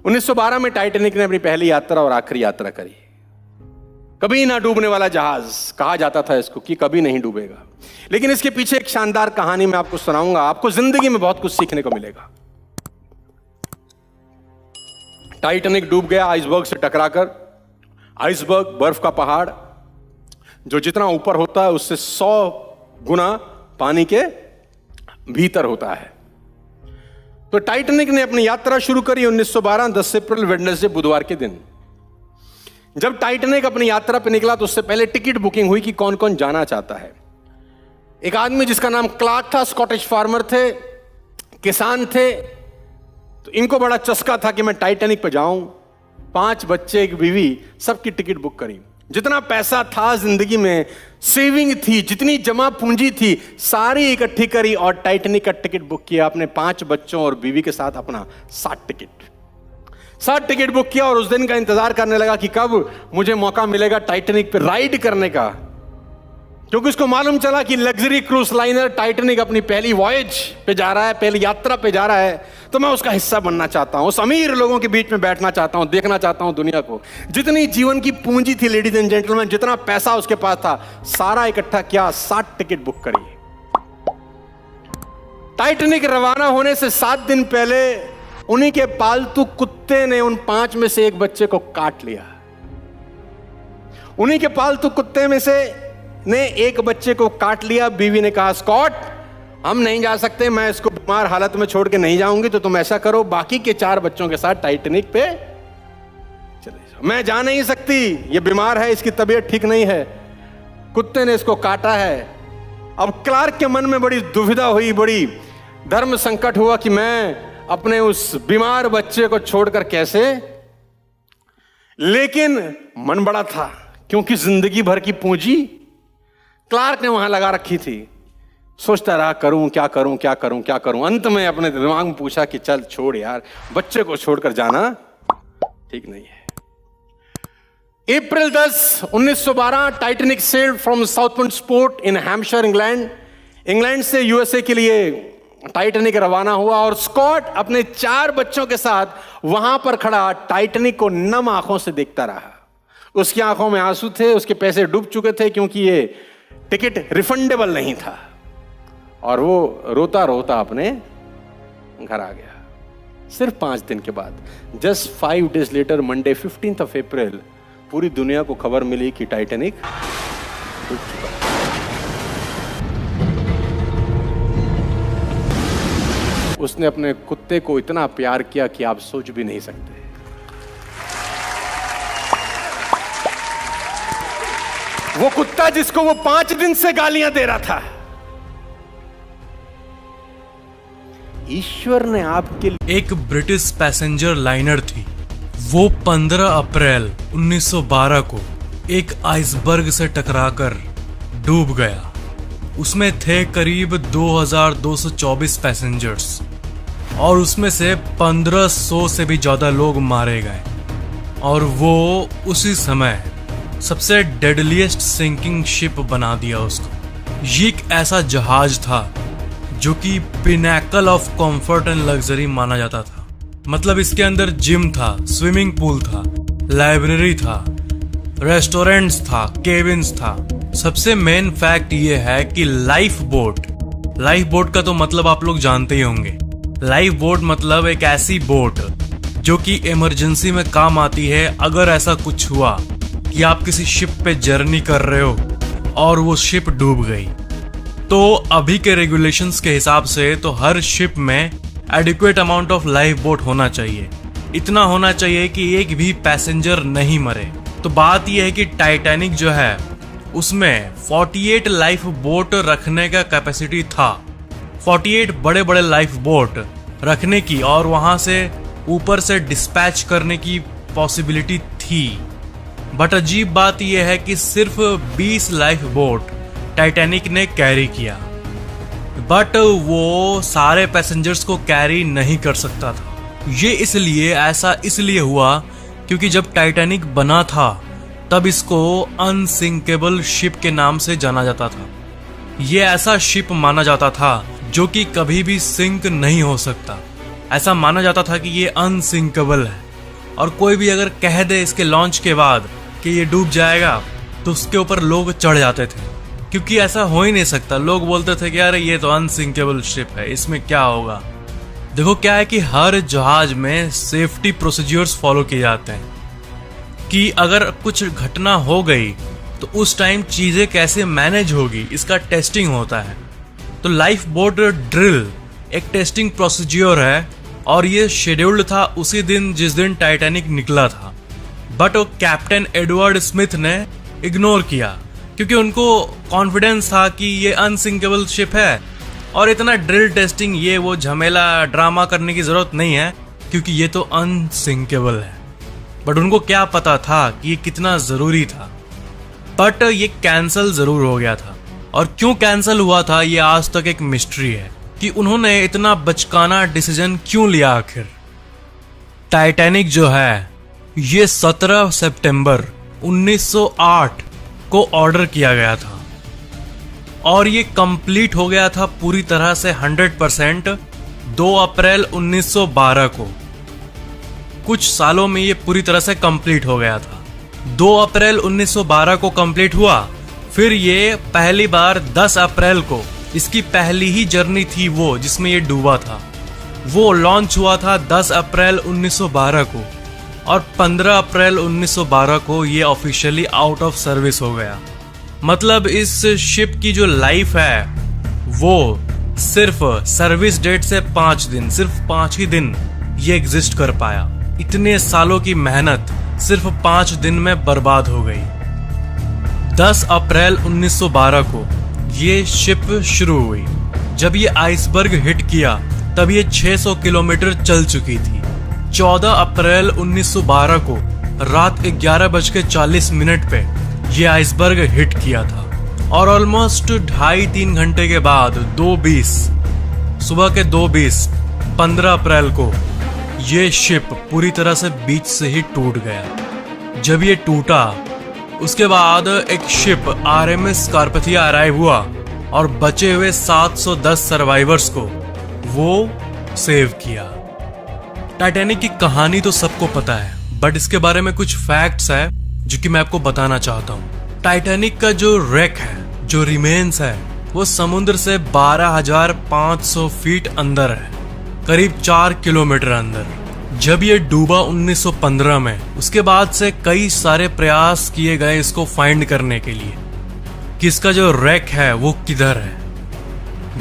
1912 में टाइटैनिक ने अपनी पहली यात्रा और आखिरी यात्रा करी। कभी ना डूबने वाला जहाज कहा जाता था इसको कि कभी नहीं डूबेगा। लेकिन इसके पीछे एक शानदार कहानी मैं आपको सुनाऊंगा। आपको जिंदगी में बहुत कुछ सीखने को मिलेगा। टाइटैनिक डूब गया आइसबर्ग से टकराकर। आइसबर्ग बर्फ का पहाड़ जो जितना ऊपर होता है उससे 100 गुना पानी के भीतर होता है। तो टाइटैनिक ने अपनी यात्रा शुरू करी 1912 10 अप्रैल वेडनेसडे बुधवार के दिन। जब टाइटैनिक अपनी यात्रा पर निकला तो उससे पहले टिकट बुकिंग हुई कि कौन कौन जाना चाहता है। एक आदमी जिसका नाम क्लार्क था, स्कॉटिश फार्मर थे, किसान थे, तो इनको बड़ा चस्का था कि मैं टाइटैनिक पे जाऊं। 5 बच्चे, एक बीवी, सबकी टिकट बुक करी। जितना पैसा था जिंदगी में, सेविंग थी, जितनी जमा पूंजी थी, सारी इकट्ठी करी और टाइटैनिक का टिकट बुक किया अपने 5 बच्चों और बीवी के साथ। अपना 60 टिकट बुक किया और उस दिन का इंतजार करने लगा कि कब मुझे मौका मिलेगा टाइटैनिक पे राइड करने का, क्योंकि उसको मालूम चला कि लग्जरी क्रूज लाइनर टाइटैनिक अपनी पहली वॉयज पे जा रहा है, पहली यात्रा पे जा रहा है। तो मैं उसका हिस्सा बनना चाहता हूं, उस अमीर लोगों के बीच में बैठना चाहता हूं, देखना चाहता हूं दुनिया को। जितनी जीवन की पूंजी थी लेडीज एंड जेंटलमैन, जितना पैसा उसके पास था, सारा इकट्ठा किया, 60 टिकट बुक करी। टाइटैनिक रवाना होने से 7 दिन पहले उन्हीं के पालतू कुत्ते ने उन 5 में से एक बच्चे को काट लिया। उन्हीं के पालतू कुत्ते में से ने एक बच्चे को काट लिया। बीवी ने कहा, स्कॉट, हम नहीं जा सकते, मैं इसको बीमार हालत में छोड़ के नहीं जाऊंगी, तो तुम ऐसा करो, बाकी के 4 बच्चों के साथ टाइटैनिक पे चले जाओ। मैं जा नहीं सकती, ये बीमार है, इसकी तबीयत ठीक नहीं है। कुत्ते ने इसको काटा है। अब क्लार्क के मन में बड़ी दुविधा हुई, बड़ी धर्म संकट हुआ कि मैं अपने उस बीमार बच्चे को छोड़कर कैसे। लेकिन मन बड़ा था, क्योंकि जिंदगी भर की पूंजी क्लार्क ने वहां लगा रखी थी। सोचता रहा, करूं क्या करूं, क्या करूं, क्या करूं। अंत में अपने दिमाग में पूछा कि चल छोड़ यार, बच्चे को छोड़कर जाना ठीक नहीं है। अप्रैल 10, 1912 Titanic sailed from Southport port in Hampshire, England. England से यूएसए के लिए टाइटैनिक रवाना हुआ और स्कॉट अपने 4 बच्चों के साथ वहां पर खड़ा टाइटैनिक को नम आंखों से देखता रहा। उसकी आंखों में आंसू थे, उसके पैसे डूब चुके थे, क्योंकि ये टिकट रिफंडेबल नहीं था। और वो रोता रोता अपने घर आ गया। सिर्फ 5 दिन के बाद, जस्ट 5 days लेटर, मंडे 15 अप्रैल, पूरी दुनिया को खबर मिली कि टाइटैनिक डूब चुका है। उसने अपने कुत्ते को इतना प्यार किया कि आप सोच भी नहीं सकते। वो कुत्ता जिसको वो 5 दिन से गालियां दे रहा था, ईश्वर ने आपके लिए। एक ब्रिटिश पैसेंजर लाइनर थी। वो 15 अप्रैल 1912 को एक आइसबर्ग से टकराकर डूब गया। उसमें थे करीब 2224 पैसेंजर्स और उसमें से 1500 से भी ज्यादा लोग मारे गए। और वो उसी समय सबसे डेडलीस्ट सिंकिंग शिप बना दिया उसको। ये एक ऐसा जहाज था जो कि pinnacle of comfort and luxury माना जाता था। मतलब इसके अंदर जिम था, स्विमिंग पूल था, लाइब्रेरी था, रेस्टोरेंट्स था, केबिन्स था। सबसे मेन फैक्ट ये है कि लाइफ बोट का तो मतलब आप लोग जानते ही होंगे। लाइफ बोट मतलब एक ऐसी बोट जो कि इमरजेंसी में काम आती है। अगर ऐसा कुछ हुआ कि आप किसी शिप पे जर्नी कर रहे हो और वो शिप डूब गई, तो अभी के रेगुलेशंस के हिसाब से तो हर शिप में adequate amount of life boat होना चाहिए। इतना होना चाहिए कि एक भी पैसेंजर नहीं मरे। तो बात यह है कि टाइटैनिक जो है उसमें 48 लाइफ बोट रखने का कैपेसिटी था। 48 बड़े बड़े लाइफ बोट रखने की और वहां से ऊपर से डिस्पैच करने की पॉसिबिलिटी थी। बट अजीब बात यह है कि सिर्फ 20 लाइफ बोट टाइटैनिक ने कैरी किया। बट वो सारे पैसेंजर्स को कैरी नहीं कर सकता था। ये ऐसा इसलिए हुआ क्योंकि जब टाइटैनिक बना था तब इसको अनसिंकेबल शिप के नाम से जाना जाता था। ये ऐसा शिप माना जाता था जो कि कभी भी सिंक नहीं हो सकता। ऐसा माना जाता था कि ये अनसिंकेबल है। और कोई भी अगर कह दे इसके लॉन्च के बाद कि ये डूब जाएगा तो उसके ऊपर लोग चढ़ जाते थे, क्योंकि ऐसा हो ही नहीं सकता। लोग बोलते थे कि अरे ये तो अनसिंकेबल शिप है, इसमें क्या होगा। देखो क्या है कि हर जहाज में सेफ्टी प्रोसीजर्स फॉलो किए जाते हैं कि अगर कुछ घटना हो गई तो उस टाइम चीजें कैसे मैनेज होगी, इसका टेस्टिंग होता है। तो लाइफ बोट ड्रिल एक टेस्टिंग प्रोसीजर है और ये शेड्यूल्ड था उसी दिन जिस दिन टाइटैनिक निकला था। बट वो कैप्टन एडवर्ड स्मिथ ने इग्नोर किया, क्योंकि उनको कॉन्फिडेंस था कि ये अनसिंकेबल शिप है और इतना ड्रिल टेस्टिंग ये वो झमेला ड्रामा करने की जरूरत नहीं है, क्योंकि ये तो अनसिंकेबल है। बट उनको क्या पता था कि ये कितना जरूरी था। बट ये कैंसिल जरूर हो गया था, और क्यों कैंसिल हुआ था ये आज तक एक मिस्ट्री है कि उन्होंने इतना बचकाना डिसीजन क्यों लिया आखिर। टाइटैनिक जो है ये 17 सितंबर 1908 को ऑर्डर किया गया था और ये कंप्लीट हो गया था पूरी तरह से 100% 2 अप्रैल 1912 को। कुछ सालों में ये पूरी तरह से कंप्लीट हो गया था। 2 अप्रैल 1912 को कंप्लीट हुआ। फिर ये पहली बार 10 अप्रैल को, इसकी पहली ही जर्नी थी वो जिसमें ये डूबा था, वो लॉन्च हुआ था 10 अप्रैल 1912 को, और 15 अप्रैल 1912 को ये ऑफिशियली आउट ऑफ सर्विस हो गया। मतलब इस शिप की जो लाइफ है वो सिर्फ सर्विस डेट से 5 दिन, सिर्फ 5 ही दिन ये एग्जिस्ट कर पाया। इतने सालों की मेहनत सिर्फ 5 दिन में बर्बाद हो गई। 10 अप्रैल 1912 को ये शिप शुरू हुई। जब ये आइसबर्ग हिट किया तब ये 600 किलोमीटर चल चुकी थी। 14 अप्रैल 1912 को रात 11:40 पे ये आइसबर्ग हिट किया था, और ऑलमोस्ट 2.5-3 घंटे के बाद 2:20 सुबह के 2:20 15 अप्रैल को ये शिप पूरी तरह से बीच से ही टूट गया। जब ये टूटा उसके बाद एक शिप RMS कारपथिया अराइव हुआ और बचे हुए 710 सर्वाइवर्स को वो सेव किया। टाइटैनिक की कहानी तो सबको पता है, बट इसके बारे में कुछ फैक्ट्स है जो कि मैं आपको बताना चाहता हूँ। टाइटैनिक का जो रेक है, जो रिमेन्स है, वो समुद्र से 12,500 फीट अंदर है, करीब 4 किलोमीटर अंदर। जब ये डूबा 1915 में, उसके बाद से कई सारे प्रयास किए गए इसको फाइंड करने के लिए कि इसका जो रेक है वो किधर है,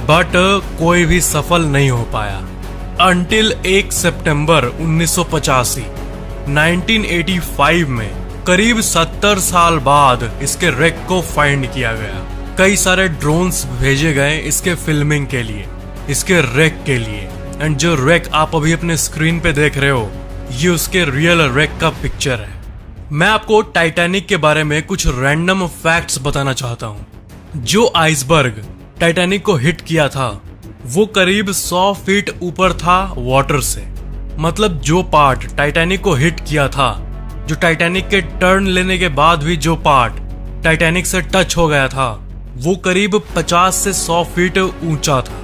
बट कोई भी सफल नहीं हो पाया। अंटिल 1 सितंबर 1985 1985 में, करीब 70 साल बाद इसके रेक को फाइंड किया गया। कई सारे ड्रोन्स भेजे गए इसके फिल्मिंग के लिए, इसके रेक के लिए। एंड जो रेक आप अभी अपने स्क्रीन पे देख रहे हो, ये उसके रियल रेक का पिक्चर है। मैं आपको टाइटैनिक के बारे में कुछ रैंडम फैक्ट्स बताना चाहता हूँ। जो आइसबर्ग टाइटैनिक को हिट किया था वो करीब 100 फीट ऊपर था वाटर से। मतलब जो पार्ट टाइटैनिक को हिट किया था, जो टाइटैनिक के टर्न लेने के बाद भी जो पार्ट टाइटैनिक से टच हो गया था, वो करीब 50 से 100 फीट ऊंचा था।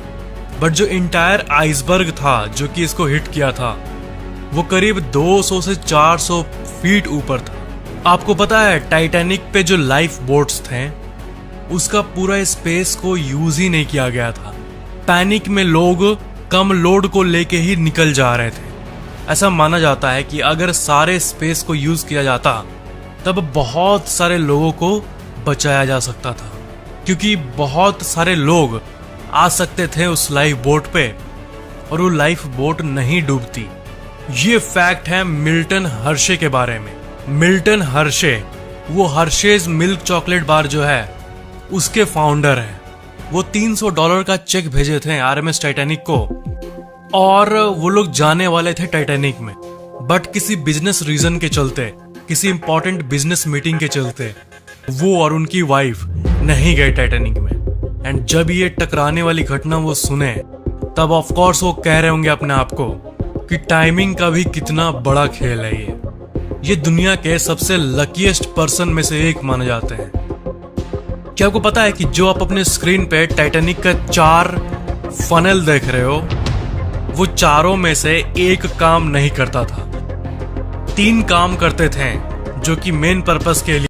बट जो इंटायर आइसबर्ग था जो कि इसको हिट किया था, वो करीब 200 से 400 फीट ऊपर था। आपको पता है टाइटैनिक पे जो लाइफ बोट्स थे उसका पूरा स्पेस को यूज ही नहीं किया गया था। पैनिक में लोग कम लोड को लेके ही निकल जा रहे थे। ऐसा माना जाता है कि अगर सारे स्पेस को यूज किया जाता तब बहुत सारे लोगों को बचाया जा सकता था, क्योंकि बहुत सारे लोग आ सकते थे उस लाइफ बोट पे और वो लाइफ बोट नहीं डूबती। ये फैक्ट है मिल्टन हर्शे के बारे में। मिल्टन हर्शे वो हर्शेज मिल्क चॉकलेट बार जो है उसके फाउंडर हैं। वो $300 का चेक भेजे थे RMS टाइटैनिक को, और वो लोग जाने वाले थे टाइटैनिक में, बट किसी बिजनेस रीजन के चलते, किसी इंपॉर्टेंट बिजनेस मीटिंग के चलते वो और उनकी वाइफ नहीं गए टाइटैनिक में। एंड जब ये टकराने वाली घटना वो सुने तब ऑफ कोर्स वो कह रहे होंगे अपने आप को कि टाइमिंग का भी कितना बड़ा खेल है ये दुनिया के सबसे लकीएस्ट पर्सन में से एक माने जाते हैं। क्या आपको पता है कि जो आप अपने स्क्रीन पे टाइटैनिक का 4 फनल देख रहे हो, वो चारों में से एक काम नहीं करता था। 3 काम करते थे जो कि मेन पर्पस के लिए